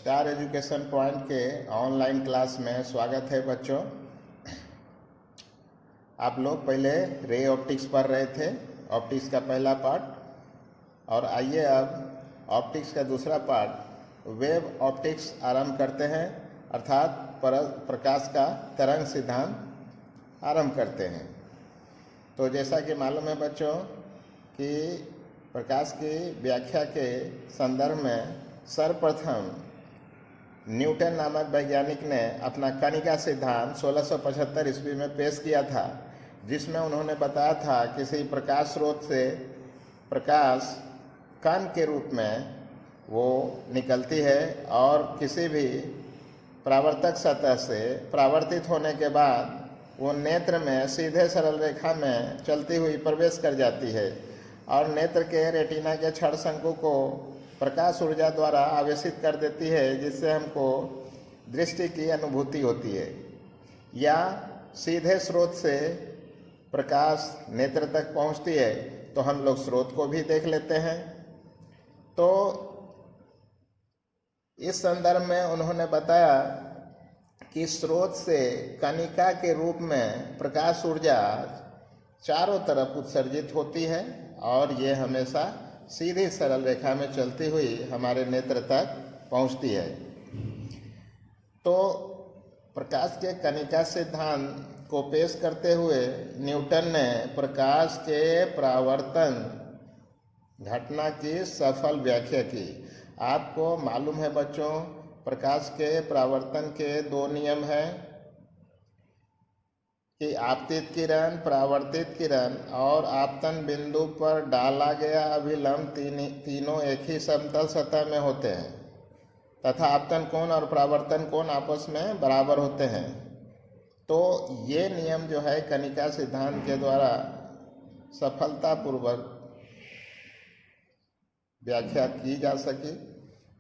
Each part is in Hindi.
स्टार एजुकेशन पॉइंट के ऑनलाइन क्लास में स्वागत है बच्चों। आप लोग पहले रे ऑप्टिक्स पढ़ रहे थे, ऑप्टिक्स का पहला पार्ट, और आइए अब ऑप्टिक्स का दूसरा पार्ट वेव ऑप्टिक्स आरंभ करते हैं, अर्थात प्रकाश का तरंग सिद्धांत आरंभ करते हैं। तो जैसा कि मालूम है बच्चों कि प्रकाश की व्याख्या के संदर्भ में सर्वप्रथम न्यूटन नामक वैज्ञानिक ने अपना कणिका सिद्धांत 1675 ईस्वी में पेश किया था, जिसमें उन्होंने बताया था कि किसी प्रकाश स्रोत से प्रकाश कण के रूप में वो निकलती है और किसी भी परावर्तक सतह से परावर्तित होने के बाद वो नेत्र में सीधे सरल रेखा में चलती हुई प्रवेश कर जाती है और नेत्र के रेटिना के क्षण शंकु को प्रकाश ऊर्जा द्वारा आवेशित कर देती है, जिससे हमको दृष्टि की अनुभूति होती है। या सीधे स्रोत से प्रकाश नेत्र तक पहुंचती है तो हम लोग स्रोत को भी देख लेते हैं। तो इस संदर्भ में उन्होंने बताया कि स्रोत से कणिका के रूप में प्रकाश ऊर्जा चारों तरफ उत्सर्जित होती है और ये हमेशा सीधी सरल रेखा में चलती हुई हमारे नेत्र तक पहुंचती है। तो प्रकाश के कणिका सिद्धांत को पेश करते हुए न्यूटन ने प्रकाश के परावर्तन घटना की सफल व्याख्या की। आपको मालूम है बच्चों, प्रकाश के परावर्तन के दो नियम हैं कि आपतित किरण, परावर्तित किरण और आपतन बिंदु पर डाला गया अभिलंब तीनों एक ही समतल सतह में होते हैं तथा आपतन कोण और परावर्तन कोण आपस में बराबर होते हैं। तो ये नियम जो है कणिका सिद्धांत के द्वारा सफलतापूर्वक व्याख्या की जा सकी।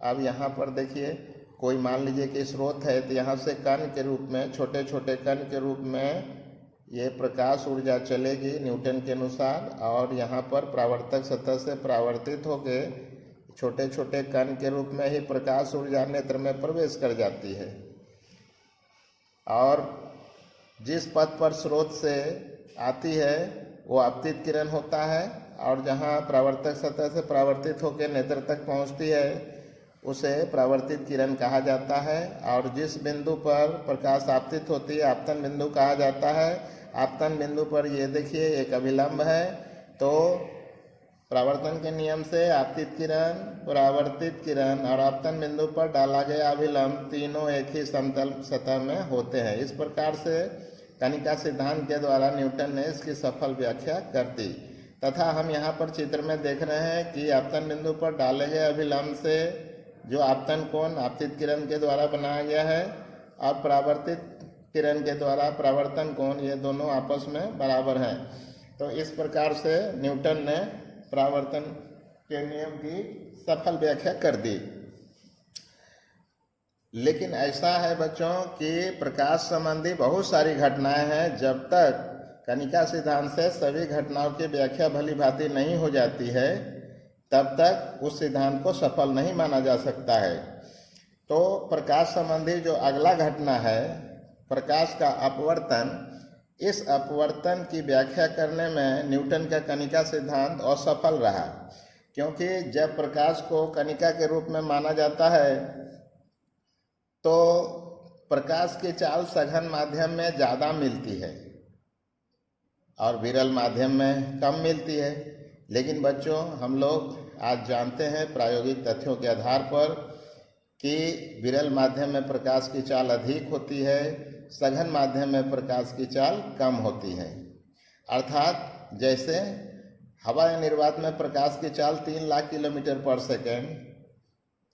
अब यहाँ पर देखिए, कोई मान लीजिए कि स्रोत है तो यहाँ से कण के रूप में, छोटे छोटे कण के रूप में ये प्रकाश ऊर्जा चलेगी न्यूटन के अनुसार, और यहाँ पर परावर्तक सतह से परावर्तित होकर छोटे छोटे कण के रूप में ही प्रकाश ऊर्जा नेत्र में प्रवेश कर जाती है। और जिस पथ पर स्रोत से आती है वो आपतित किरण होता है, और जहाँ परावर्तक सतह से परावर्तित होकर नेत्र तक पहुँचती है उसे परावर्तित किरण कहा जाता है। और जिस बिंदु पर प्रकाश आपतित होती है आपतन बिंदु कहा जाता है। आपतन बिंदु पर ये देखिए एक अभिलंब है, तो परावर्तन के नियम से आपतित किरण, परावर्तित किरण और आपतन बिंदु पर डाला गया अभिलंब तीनों एक ही समतल सतह में होते हैं। इस प्रकार से कणिका सिद्धांत के द्वारा न्यूटन ने इसकी सफल व्याख्या कर दी। तथा हम यहाँ पर चित्र में देख रहे हैं कि आपतन बिंदु पर डाले गए अभिलंब से जो आपतन कोण आपतित किरण के द्वारा बनाया गया है और परावर्तित किरण के द्वारा परावर्तन कोण, ये दोनों आपस में बराबर हैं। तो इस प्रकार से न्यूटन ने परावर्तन के नियम की सफल व्याख्या कर दी। लेकिन ऐसा है बच्चों कि प्रकाश संबंधी बहुत सारी घटनाएं हैं, जब तक कणिका सिद्धांत से सभी घटनाओं की व्याख्या भली भांति नहीं हो जाती है तब तक उस सिद्धांत को सफल नहीं माना जा सकता है। तो प्रकाश संबंधी जो अगला घटना है, प्रकाश का अपवर्तन, इस अपवर्तन की व्याख्या करने में न्यूटन का कणिका सिद्धांत असफल रहा, क्योंकि जब प्रकाश को कणिका के रूप में माना जाता है तो प्रकाश की चाल सघन माध्यम में ज़्यादा मिलती है और विरल माध्यम में कम मिलती है। लेकिन बच्चों, हम लोग आज जानते हैं प्रायोगिक तथ्यों के आधार पर कि विरल माध्यम में प्रकाश की चाल अधिक होती है, सघन माध्यम में प्रकाश की चाल कम होती है। अर्थात जैसे हवा या निर्वात में प्रकाश की चाल 3 लाख किलोमीटर पर सेकेंड,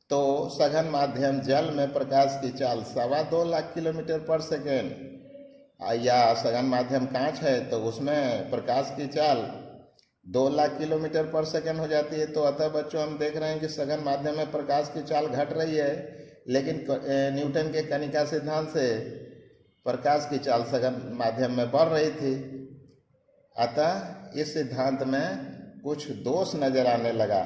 तो सघन माध्यम जल में प्रकाश की चाल 2.25 लाख किलोमीटर पर सेकेंड, या सघन माध्यम कांच है तो उसमें प्रकाश की चाल 2 लाख किलोमीटर पर सेकेंड हो जाती है। तो अतः बच्चों, हम देख रहे हैं कि सघन माध्यम में प्रकाश की चाल घट रही है, लेकिन न्यूटन के कणिका सिद्धांत से प्रकाश की चाल सघन माध्यम में बढ़ रही थी। अतः इस सिद्धांत में कुछ दोष नजर आने लगा।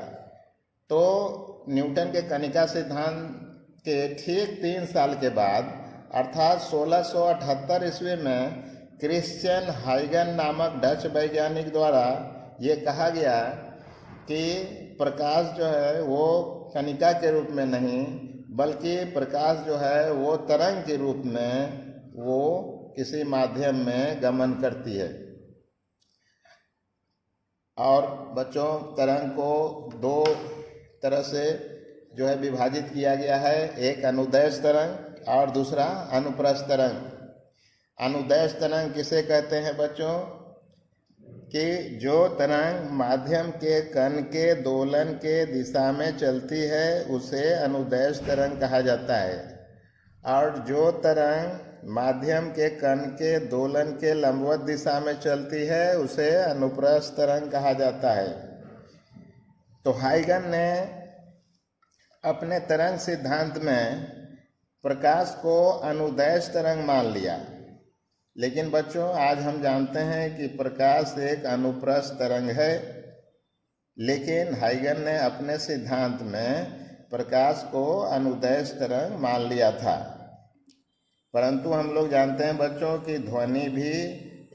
तो न्यूटन के कणिका सिद्धांत के ठीक 3 साल के बाद अर्थात 1678 ईस्वी में क्रिश्चियन हाइगन नामक डच वैज्ञानिक द्वारा ये कहा गया कि प्रकाश जो है वो कणिका के रूप में नहीं बल्कि प्रकाश जो है वो तरंग के रूप में वो किसी माध्यम में गमन करती है। और बच्चों, तरंग को 2 तरह से जो है विभाजित किया गया है, एक अनुदैर्ध्य तरंग और दूसरा अनुप्रस्थ तरंग। अनुदैर्ध्य तरंग किसे कहते हैं बच्चों? कि जो तरंग माध्यम के कण के दोलन के दिशा में चलती है उसे अनुदैर्ध्य तरंग कहा जाता है, और जो तरंग माध्यम के कण के दोलन के लंबवत दिशा में चलती है उसे अनुप्रस्थ तरंग कहा जाता है। तो हाइगन ने अपने तरंग सिद्धांत में प्रकाश को अनुदैर्ध्य तरंग मान लिया, लेकिन बच्चों आज हम जानते हैं कि प्रकाश एक अनुप्रस्थ तरंग है। लेकिन हाइगन ने अपने सिद्धांत में प्रकाश को अनुदैर्ध्य तरंग मान लिया था। परंतु हम लोग जानते हैं बच्चों कि ध्वनि भी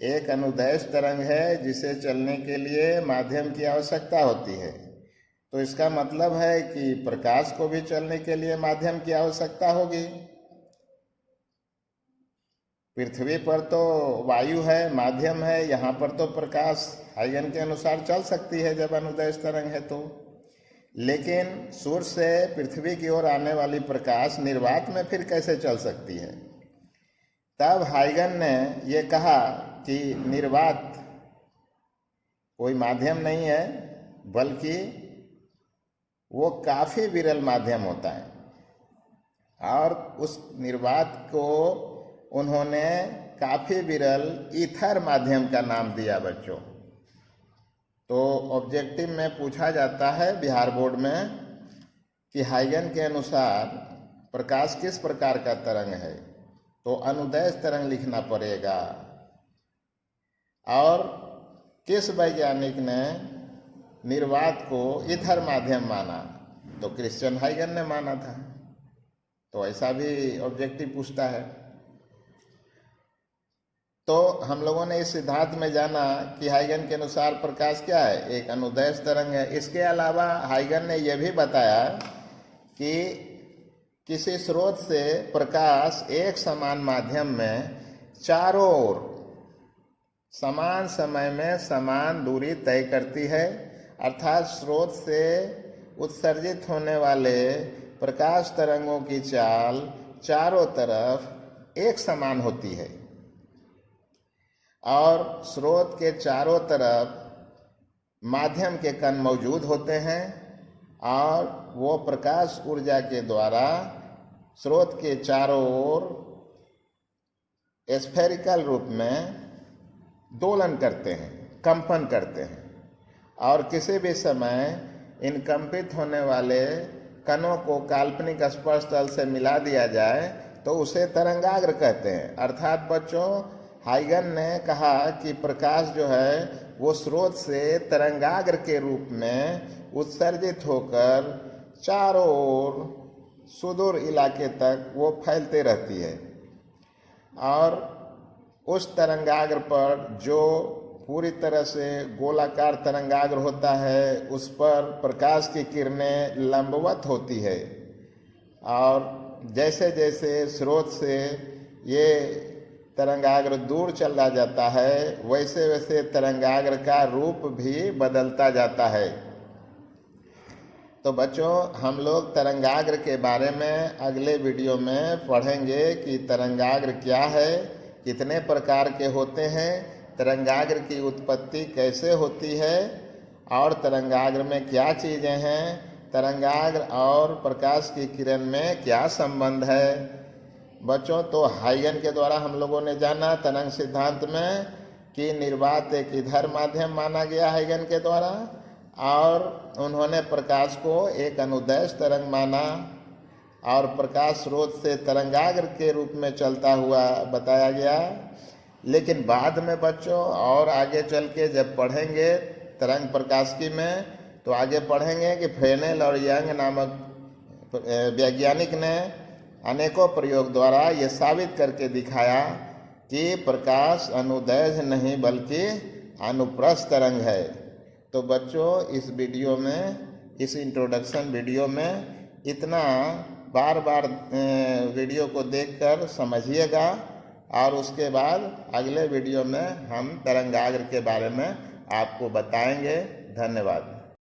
एक अनुदैर्ध्य तरंग है जिसे चलने के लिए माध्यम की आवश्यकता होती है। तो इसका मतलब है कि प्रकाश को भी चलने के लिए माध्यम की आवश्यकता होगी। पृथ्वी पर तो वायु है, माध्यम है, यहाँ पर तो प्रकाश हाइगन के अनुसार चल सकती है जब अनुदैर्ध्य तरंग है तो। लेकिन सूर्य से पृथ्वी की ओर आने वाली प्रकाश निर्वात में फिर कैसे चल सकती है? तब हाइगन ने ये कहा कि निर्वात कोई माध्यम नहीं है बल्कि वो काफ़ी विरल माध्यम होता है, और उस निर्वात को उन्होंने काफ़ी विरल ईथर माध्यम का नाम दिया बच्चों। तो ऑब्जेक्टिव में पूछा जाता है बिहार बोर्ड में कि हाइगन के अनुसार प्रकाश किस प्रकार का तरंग है, तो अनुदैर्ध्य तरंग लिखना पड़ेगा। और किस वैज्ञानिक ने निर्वात को ईथर माध्यम माना, तो क्रिश्चियन हाइगन ने माना था। तो ऐसा भी ऑब्जेक्टिव पूछता है। तो हम लोगों ने इस सिद्धांत में जाना कि हाइगन के अनुसार प्रकाश क्या है, एक अनुदैर्ध्य तरंग है। इसके अलावा हाइगन ने यह भी बताया कि किसी स्रोत से प्रकाश एक समान माध्यम में चारों ओर समान समय में समान दूरी तय करती है, अर्थात स्रोत से उत्सर्जित होने वाले प्रकाश तरंगों की चाल चारों तरफ एक समान होती है, और स्रोत के चारों तरफ माध्यम के कण मौजूद होते हैं, और वो प्रकाश ऊर्जा के द्वारा स्रोत के चारों ओर स्फेरिकल रूप में दोलन करते हैं, कंपन करते हैं। और किसी भी समय इन कंपित होने वाले कणों को काल्पनिक स्पर्श तल से मिला दिया जाए तो उसे तरंगाग्र कहते हैं। अर्थात बच्चों, हाइगन ने कहा कि प्रकाश जो है वो स्रोत से तरंगाग्र के रूप में उत्सर्जित होकर चारों ओर सुदूर इलाके तक वो फैलते रहती है, और उस तरंगाग्र पर जो पूरी तरह से गोलाकार तरंगाग्र होता है उस पर प्रकाश की किरणें लंबवत होती है, और जैसे जैसे स्रोत से ये तरंगाग्र दूर चला जाता है वैसे वैसे तरंगाग्र का रूप भी बदलता जाता है। तो बच्चों, हम लोग तरंगाग्र के बारे में अगले वीडियो में पढ़ेंगे कि तरंगाग्र क्या है, कितने प्रकार के होते हैं, तरंगाग्र की उत्पत्ति कैसे होती है, और तरंगाग्र में क्या चीज़ें हैं, तरंगाग्र और प्रकाश की किरण में क्या संबंध है। बच्चों, तो हाइगन के द्वारा हम लोगों ने जाना तरंग सिद्धांत में कि निर्वात एक ईथर माध्यम माना गया हाइगन के द्वारा, और उन्होंने प्रकाश को एक अनुदैर्ध्य तरंग माना, और प्रकाश स्रोत से तरंगाग्र के रूप में चलता हुआ बताया गया। लेकिन बाद में बच्चों और आगे चल के जब पढ़ेंगे तरंग प्रकाशिकी में, तो आगे पढ़ेंगे कि फ्रेनेल और यंग नामक वैज्ञानिक ने अनेकों प्रयोग द्वारा ये साबित करके दिखाया कि प्रकाश अनुदैर्घ्य नहीं बल्कि अनुप्रस्थ तरंग है। तो बच्चों, इस वीडियो में, इस इंट्रोडक्शन वीडियो में इतना बार बार वीडियो को देखकर समझिएगा, और उसके बाद अगले वीडियो में हम तरंगाग्र के बारे में आपको बताएंगे। धन्यवाद।